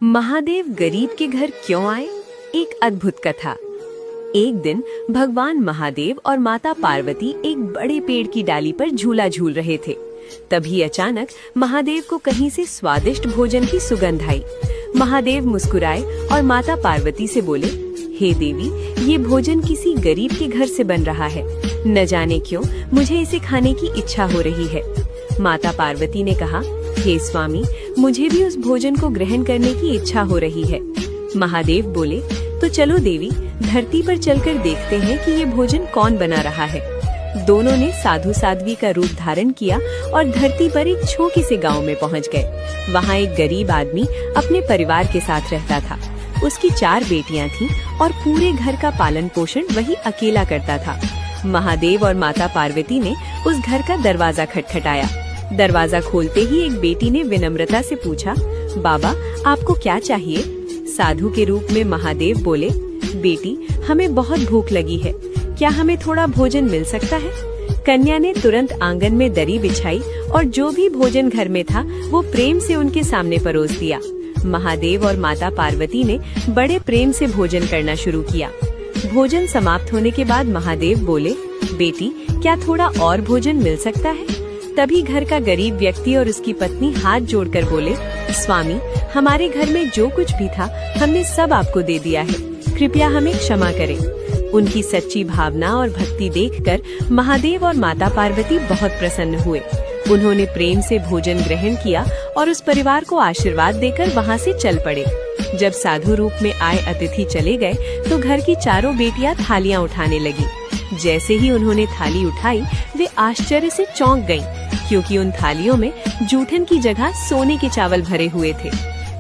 महादेव गरीब के घर क्यों आए? एक अद्भुत कथा। एक दिन भगवान महादेव और माता पार्वती एक बड़े पेड़ की डाली पर झूला झूल रहे थे। तभी अचानक महादेव को कहीं से स्वादिष्ट भोजन की सुगंध आई। महादेव मुस्कुराए और माता पार्वती से बोले, हे देवी, ये भोजन किसी गरीब के घर से बन रहा है। न जाने क्यों मुझे इसे खाने की इच्छा हो रही है। माता पार्वती ने कहा, हे स्वामी, मुझे भी उस भोजन को ग्रहण करने की इच्छा हो रही है। महादेव बोले, तो चलो देवी, धरती पर चलकर देखते हैं कि ये भोजन कौन बना रहा है। दोनों ने साधु साध्वी का रूप धारण किया और धरती पर एक छोटे से गांव में पहुंच गए। वहां एक गरीब आदमी अपने परिवार के साथ रहता था। उसकी 4 बेटियां थीं और पूरे घर का पालन पोषण वही अकेला करता था। महादेव और माता पार्वती ने उस घर का दरवाजा खटखटाया। दरवाजा खोलते ही एक बेटी ने विनम्रता से पूछा, बाबा, आपको क्या चाहिए? साधु के रूप में महादेव बोले, बेटी, हमें बहुत भूख लगी है, क्या हमें थोड़ा भोजन मिल सकता है? कन्या ने तुरंत आंगन में दरी बिछाई और जो भी भोजन घर में था वो प्रेम से उनके सामने परोस दिया। महादेव और माता पार्वती ने बड़े प्रेम से भोजन करना शुरू किया। भोजन समाप्त होने के बाद महादेव बोले, बेटी, क्या थोड़ा और भोजन मिल सकता है? तभी घर का गरीब व्यक्ति और उसकी पत्नी हाथ जोड़कर बोले, स्वामी, हमारे घर में जो कुछ भी था हमने सब आपको दे दिया है, कृपया हमें क्षमा करें। उनकी सच्ची भावना और भक्ति देखकर महादेव और माता पार्वती बहुत प्रसन्न हुए। उन्होंने प्रेम से भोजन ग्रहण किया और उस परिवार को आशीर्वाद देकर वहां से चल पड़े। जब साधु रूप में आए अतिथि चले गए तो घर की 4 बेटियां थालियां उठाने लगी। जैसे ही उन्होंने थाली उठाई, वे आश्चर्य से चौंक गईं, क्योंकि उन थालियों में जूठन की जगह सोने के चावल भरे हुए थे।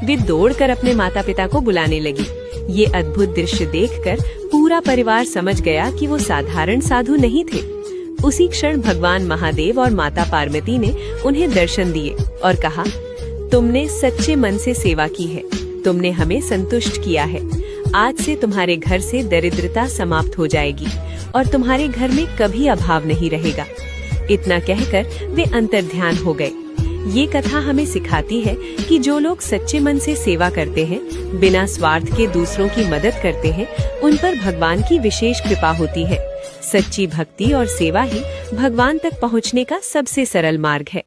वे दौड़कर अपने माता पिता को बुलाने लगी। ये अद्भुत दृश्य देखकर पूरा परिवार समझ गया कि वो साधारण साधु नहीं थे। उसी क्षण भगवान महादेव और माता पार्वती ने उन्हें दर्शन दिए और कहा, तुमने सच्चे मन से सेवा की है, तुमने हमें संतुष्ट किया है। आज से तुम्हारे घर से दरिद्रता समाप्त हो जाएगी और तुम्हारे घर में कभी अभाव नहीं रहेगा। इतना कहकर वे अंतर्ध्यान हो गए। ये कथा हमें सिखाती है कि जो लोग सच्चे मन से सेवा करते हैं, बिना स्वार्थ के दूसरों की मदद करते हैं, उन पर भगवान की विशेष कृपा होती है। सच्ची भक्ति और सेवा ही भगवान तक पहुँचने का सबसे सरल मार्ग है।